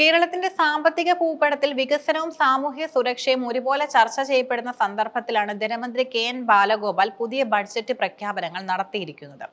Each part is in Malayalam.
കേരളത്തിന്റെ സാമ്പത്തിക ഭൂപടത്തിൽ വികസനവും സാമൂഹ്യ സുരക്ഷയും ഒരുപോലെ ചർച്ച ചെയ്യപ്പെടുന്ന സന്ദർഭത്തിലാണ് ധനമന്ത്രി കെ.എൻ. ബാലഗോപാൽ പുതിയ ബഡ്ജറ്റ് പ്രഖ്യാപനങ്ങൾ നടത്തിയിരിക്കുന്നത്.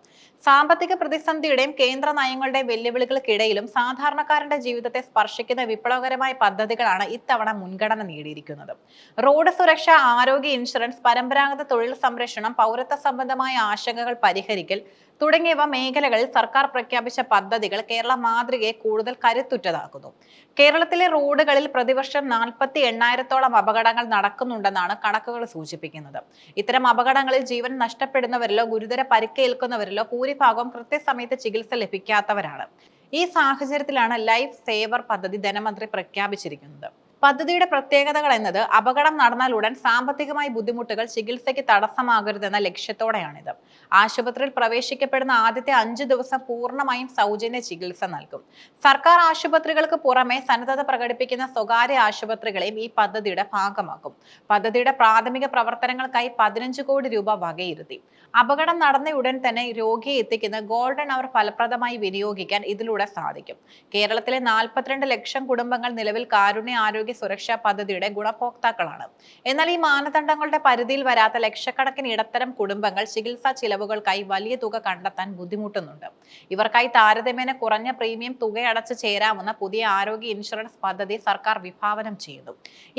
സാമ്പത്തിക പ്രതിസന്ധിയുടെയും കേന്ദ്ര നയങ്ങളുടെയും വെല്ലുവിളികൾക്കിടയിലും സാധാരണക്കാരന്റെ ജീവിതത്തെ സ്പർശിക്കുന്ന വിപ്ലവകരമായ പദ്ധതികളാണ് ഇത്തവണ മുൻഗണന നേടിയിരിക്കുന്നത്. റോഡ് സുരക്ഷ, ആരോഗ്യ ഇൻഷുറൻസ്, പരമ്പരാഗത തൊഴിൽ സംരക്ഷണം, പൗരത്വ സംബന്ധമായ ആശങ്കകൾ പരിഹരിക്കൽ തുടങ്ങിയവ മേഖലകളിൽ സർക്കാർ പ്രഖ്യാപിച്ച പദ്ധതികൾ കേരള മാതൃകയെ കൂടുതൽ കരുത്തുറ്റതാക്കുന്നു. കേരളത്തിലെ റോഡുകളിൽ പ്രതിവർഷം 48,000-ഓളം അപകടങ്ങൾ നടക്കുന്നുണ്ടെന്നാണ് കണക്കുകൾ സൂചിപ്പിക്കുന്നത്. ഇത്തരം അപകടങ്ങളിൽ ജീവൻ നഷ്ടപ്പെടുന്നവരിലോ ഗുരുതര പരിക്കേൽക്കുന്നവരിലോ ഭൂരിഭാഗവും കൃത്യസമയത്ത് ചികിത്സ ലഭിക്കാത്തവരാണ്. ഈ സാഹചര്യത്തിലാണ് ലൈഫ് സേവർ പദ്ധതി ധനമന്ത്രി പ്രഖ്യാപിച്ചിരിക്കുന്നത്. പദ്ധതിയുടെ പ്രത്യേകതകൾ എന്നത് അപകടം നടന്നാൽ ഉടൻ സാമ്പത്തികമായി ബുദ്ധിമുട്ടുകൾ ചികിത്സയ്ക്ക് തടസ്സമാകരുതെന്ന ലക്ഷ്യത്തോടെയാണിത്. ആശുപത്രിയിൽ പ്രവേശിക്കപ്പെടുന്ന ആദ്യത്തെ 5 ദിവസം പൂർണ്ണമായും സൗജന്യ ചികിത്സ നൽകും. സർക്കാർ ആശുപത്രികൾക്ക് പുറമെ സന്നദ്ധത പ്രകടിപ്പിക്കുന്ന സ്വകാര്യ ആശുപത്രികളെയും ഈ പദ്ധതിയുടെ ഭാഗമാക്കും. പദ്ധതിയുടെ പ്രാഥമിക പ്രവർത്തനങ്ങൾക്കായി 15 കോടി രൂപ വകയിരുത്തി. അപകടം നടന്ന ഉടൻ തന്നെ രോഗിയെ എത്തിക്കുന്ന ഗോൾഡൻ അവർ ഫലപ്രദമായി വിനിയോഗിക്കാൻ ഇതിലൂടെ സാധിക്കും. കേരളത്തിലെ 42 ലക്ഷം കുടുംബങ്ങൾ നിലവിൽ കാരുണ്യ ആരോഗ്യ സുരക്ഷാ പദ്ധതിയുടെ ഗുണഭോക്താക്കളാണ്. എന്നാൽ ഈ മാനദണ്ഡങ്ങളുടെ പരിധിയിൽ വരാത്ത ലക്ഷക്കണക്കിന് ഇടത്തരം കുടുംബങ്ങൾ ചികിത്സാ ചിലവുകൾക്കായി വലിയ തുക കണ്ടെത്താൻ ബുദ്ധിമുട്ടുന്നുണ്ട്. ഇവർക്കായി താരതമ്യേന കുറഞ്ഞ പ്രീമിയം തുകയടച്ച് ചേരാവുന്ന പുതിയ ആരോഗ്യ ഇൻഷുറൻസ് പദ്ധതി സർക്കാർ വിഭാവനം ചെയ്യുന്നു.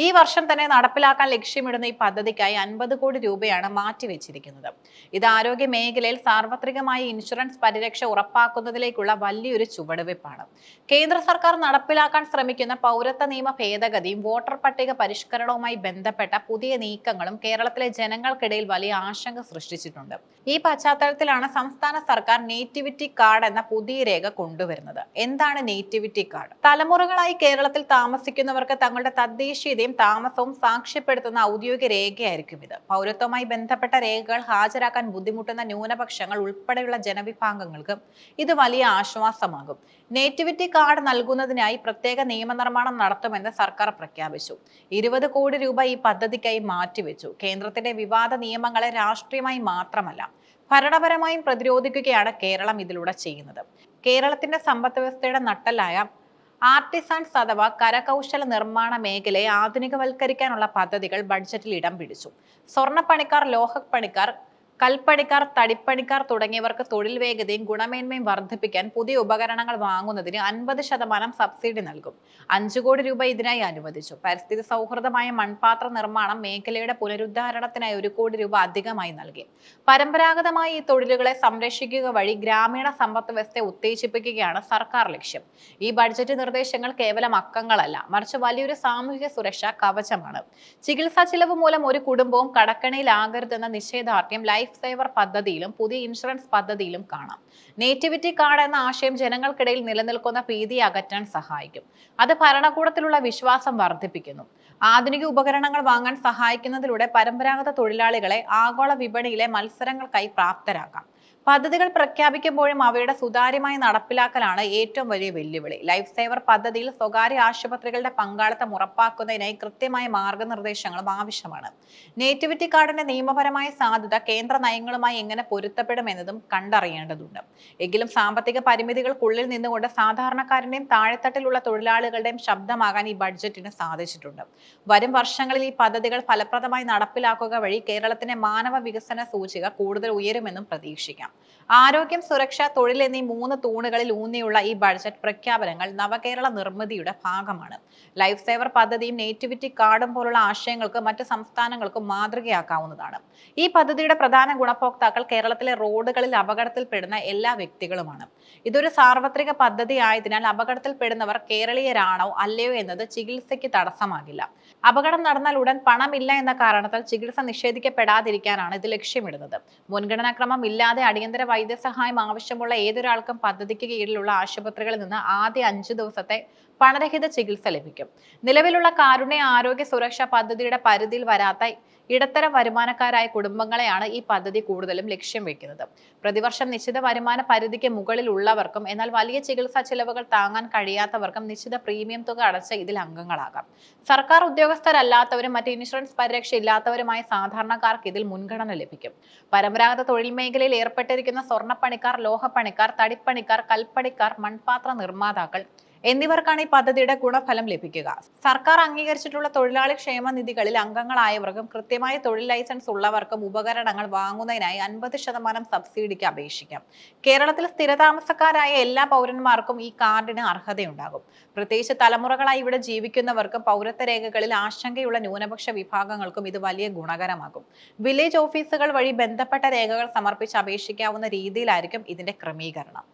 ഈ വർഷം തന്നെ നടപ്പിലാക്കാൻ ലക്ഷ്യമിടുന്ന ഈ പദ്ധതിക്കായി 50 കോടി രൂപയാണ് മാറ്റിവെച്ചിരിക്കുന്നത്. ഇത് ആരോഗ്യ മേഖലയിൽ സാർവത്രികമായ ഇൻഷുറൻസ് പരിരക്ഷ ഉറപ്പാക്കുന്നതിലേക്കുള്ള വലിയൊരു ചുവടുവയ്പ്പാണ്. കേന്ദ്ര സർക്കാർ നടപ്പിലാക്കാൻ ശ്രമിക്കുന്ന പൗരത്വ നിയമ ഭേദഗതിയും വോട്ടർ പട്ടിക പരിഷ്കരണവുമായി ബന്ധപ്പെട്ട പുതിയ നീക്കങ്ങളും കേരളത്തിലെ ജനങ്ങൾക്കിടയിൽ വലിയ ആശങ്ക സൃഷ്ടിച്ചിട്ടുണ്ട്. ഈ പശ്ചാത്തലത്തിലാണ് സംസ്ഥാന സർക്കാർ നേറ്റിവിറ്റി കാർഡ് എന്ന പുതിയ രേഖ കൊണ്ടുവരുന്നത്. എന്താണ് നേറ്റിവിറ്റി കാർഡ്? തലമുറകളായി കേരളത്തിൽ താമസിക്കുന്നവർക്ക് തങ്ങളുടെ തദ്ദേശീയതയും താമസവും സാക്ഷ്യപ്പെടുത്തുന്ന ഔദ്യോഗിക രേഖയായിരിക്കും ഇത്. പൗരത്വവുമായി ബന്ധപ്പെട്ട രേഖകൾ ഹാജരാക്കാൻ ബുദ്ധിമുട്ടുന്ന ന്യൂനപക്ഷങ്ങൾ ഉൾപ്പെടെയുള്ള ജനവിഭാഗങ്ങൾക്ക് ഇത് വലിയ ആശ്വാസമാകും. നേറ്റിവിറ്റി കാർഡ് നൽകുന്നതിനായി പ്രത്യേക നിയമനിർമ്മാണം നടത്തുമെന്ന് സർക്കാർ പ്രഖ്യാപിച്ചു. 20 കോടി രൂപ ഈ പദ്ധതിക്കായി മാറ്റിവെച്ചു. കേന്ദ്രത്തിന്റെ വിവാദ നിയമങ്ങളെ രാഷ്ട്രീയമായി മാത്രമല്ല ഭരണപരമായും പ്രതിരോധിക്കുകയാണ് കേരളം ഇതിലൂടെ ചെയ്യുന്നത്. കേരളത്തിന്റെ സമ്പദ് വ്യവസ്ഥയുടെ നട്ടെല്ലായ ആർട്ടിസാൻസ് അഥവാ കരകൗശല നിർമ്മാണ മേഖലയെ ആധുനികവൽക്കരിക്കാനുള്ള പദ്ധതികൾ ബഡ്ജറ്റിൽ ഇടം പിടിച്ചു. സ്വർണ്ണപ്പണിക്കാർ, ലോഹപ്പണിക്കാർ, കൽപ്പണിക്കാർ, തടിപ്പണിക്കാർ തുടങ്ങിയവർക്ക് തൊഴിൽ വേഗതയും ഗുണമേന്മയും വർദ്ധിപ്പിക്കാൻ പുതിയ ഉപകരണങ്ങൾ വാങ്ങുന്നതിന് 50% സബ്സിഡി നൽകും. 5 കോടി രൂപ ഇതിനായി അനുവദിച്ചു. പരിസ്ഥിതി സൗഹൃദമായ മൺപാത്ര നിർമ്മാണം മേഖലയുടെ പുനരുദ്ധാരണത്തിനായി 1 കോടി രൂപ അധികമായി നൽകി. പരമ്പരാഗതമായി ഈ തൊഴിലുകളെ സംരക്ഷിക്കുക വഴി ഗ്രാമീണ സമ്പദ് വ്യവസ്ഥയെ ഉത്തേജിപ്പിക്കുകയാണ് സർക്കാർ ലക്ഷ്യം. ഈ ബഡ്ജറ്റ് നിർദ്ദേശങ്ങൾ കേവലം അക്കങ്ങളല്ല, മറിച്ച് വലിയൊരു സാമൂഹിക സുരക്ഷാ കവചമാണ്. ചികിത്സാ ചിലവ് മൂലം ഒരു കുടുംബവും കടക്കണിയിലാകരുതെന്ന നിശ്ചയദാർഢ്യം ലൈഫ് സേവർ പദ്ധതിയിലും പുതിയ ഇൻഷുറൻസ് പദ്ധതിയിലും കാണാം. നേറ്റിവിറ്റി കാർഡ് എന്ന ആശയം ജനങ്ങൾക്കിടയിൽ നിലനിൽക്കുന്ന ഭീതിയെ അകറ്റാൻ സഹായിക്കും. അത് ഭരണകൂടത്തിലുള്ള വിശ്വാസം വർദ്ധിപ്പിക്കുന്നു. ആധുനിക ഉപകരണങ്ങൾ വാങ്ങാൻ സഹായിക്കുന്നതിലൂടെ പരമ്പരാഗത തൊഴിലാളികളെ ആഗോള വിപണിയിലെ മത്സരങ്ങൾക്കായി പ്രാപ്തരാക്കാം. പദ്ധതികൾ പ്രഖ്യാപിക്കുമ്പോഴും അവയുടെ സുതാര്യമായ നടപ്പിലാക്കലാണ് ഏറ്റവും വലിയ വെല്ലുവിളി. ലൈഫ് സേവർ പദ്ധതിയിൽ സ്വകാര്യ ആശുപത്രികളുടെ പങ്കാളിത്തം ഉറപ്പാക്കുന്നതിനായി കൃത്യമായ മാർഗനിർദ്ദേശങ്ങളും ആവശ്യമാണ്. നേറ്റിവിറ്റി കാർഡിന്റെ നിയമപരമായ സാധ്യത കേന്ദ്ര നയങ്ങളുമായി എങ്ങനെ പൊരുത്തപ്പെടുമെന്നതും കണ്ടറിയേണ്ടതുണ്ട്. എങ്കിലും സാമ്പത്തിക പരിമിതികൾക്കുള്ളിൽ നിന്നുകൊണ്ട് സാധാരണക്കാരന്റെയും താഴെത്തട്ടിലുള്ള തൊഴിലാളികളുടെയും ശബ്ദമാകാൻ ഈ ബഡ്ജറ്റിന് സാധിച്ചിട്ടുണ്ട്. വരും വർഷങ്ങളിൽ ഈ പദ്ധതികൾ ഫലപ്രദമായി നടപ്പിലാക്കുക വഴി കേരളത്തിന്റെ മാനവ വികസന സൂചിക കൂടുതൽ ഉയരുമെന്നും പ്രതീക്ഷിക്കാം. ആരോഗ്യം, സുരക്ഷ, തൊഴിൽ എന്നീ 3 തൂണുകളിൽ ഊന്നിയുള്ള ഈ ബഡ്ജറ്റ് പ്രഖ്യാപനങ്ങൾ നവകേരള നിർമ്മിതിയുടെ ഭാഗമാണ്. ലൈഫ് സേവർ പദ്ധതിയും നേറ്റിവിറ്റി കാർഡും പോലുള്ള ആശയങ്ങൾക്ക് മറ്റ് സംസ്ഥാനങ്ങൾക്കും മാതൃകയാക്കാവുന്നതാണ്. ഈ പദ്ധതിയുടെ പ്രധാന ഗുണഭോക്താക്കൾ കേരളത്തിലെ റോഡുകളിൽ അപകടത്തിൽപ്പെടുന്ന എല്ലാ വ്യക്തികളുമാണ്. ഇതൊരു സാർവത്രിക പദ്ധതി ആയതിനാൽ അപകടത്തിൽപ്പെടുന്നവർ കേരളീയരാണോ അല്ലയോ എന്നത് ചികിത്സയ്ക്ക് തടസ്സമാകില്ല. അപകടം നടന്നാൽ ഉടൻ പണമില്ല എന്ന കാരണത്താൽ ചികിത്സ നിഷേധിക്കപ്പെടാതിരിക്കാനാണ് ഇത് ലക്ഷ്യമിടുന്നത്. മുൻഗണനാക്രമം ഇല്ലാതെ അടിയന്തര വൈദ്യസഹായം ആവശ്യമുള്ള ഏതൊരാൾക്കും പദ്ധതിക്ക് കീഴിലുള്ള ആശുപത്രികളിൽ നിന്ന് ആദ്യ 5 ദിവസത്തെ പണരഹിത ചികിത്സ ലഭിക്കും. നിലവിലുള്ള കാരുണ്യ ആരോഗ്യ സുരക്ഷാ പദ്ധതിയുടെ പരിധിയിൽ വരാത്ത ഇടത്തരം വരുമാനക്കാരായ കുടുംബങ്ങളെയാണ് ഈ പദ്ധതി കൂടുതലും ലക്ഷ്യം വെക്കുന്നത്. പ്രതിവർഷം നിശ്ചിത വരുമാന പരിധിക്ക് മുകളിൽ ഉള്ളവർക്കും എന്നാൽ വലിയ ചികിത്സാ ചിലവുകൾ താങ്ങാൻ കഴിയാത്തവർക്കും നിശ്ചിത പ്രീമിയം തുക അടച്ച് ഇതിൽ അംഗങ്ങളാകാം. സർക്കാർ ഉദ്യോഗസ്ഥരല്ലാത്തവരും മറ്റ് ഇൻഷുറൻസ് പരിരക്ഷ ഇല്ലാത്തവരുമായ സാധാരണക്കാർക്ക് ഇതിൽ മുൻഗണന ലഭിക്കും. പരമ്പരാഗത തൊഴിൽ മേഖലയിൽ ഏർപ്പെട്ടിരിക്കുന്ന സ്വർണ്ണപ്പണിക്കാർ, ലോഹപ്പണിക്കാർ, തടിപ്പണിക്കാർ, കൽപ്പണിക്കാർ, മൺപാത്ര നിർമ്മാതാക്കൾ എന്നിവർക്കാണ് ഈ പദ്ധതിയുടെ ഗുണഫലം ലഭിക്കുക. സർക്കാർ അംഗീകരിച്ചിട്ടുള്ള തൊഴിലാളി ക്ഷേമ നിധികളിൽ അംഗങ്ങളായവർക്കും കൃത്യമായ തൊഴിൽ ലൈസൻസ് ഉള്ളവർക്കും ഉപകരണങ്ങൾ വാങ്ങുന്നതിനായി 50% സബ്സിഡിക്ക് അപേക്ഷിക്കാം. കേരളത്തിൽ സ്ഥിരതാമസക്കാരായ എല്ലാ പൗരന്മാർക്കും ഈ കാർഡിന് അർഹതയുണ്ടാകും. പ്രത്യേകിച്ച് തലമുറകളായി ഇവിടെ ജീവിക്കുന്നവർക്കും പൗരത്വ രേഖകളിൽ ആശങ്കയുള്ള ന്യൂനപക്ഷ വിഭാഗങ്ങൾക്കും ഇത് വലിയ ഗുണകരമാകും. വില്ലേജ് ഓഫീസുകൾ വഴി ബന്ധപ്പെട്ട രേഖകൾ സമർപ്പിച്ച് അപേക്ഷിക്കാവുന്ന രീതിയിലായിരിക്കും ഇതിന്റെ ക്രമീകരണം.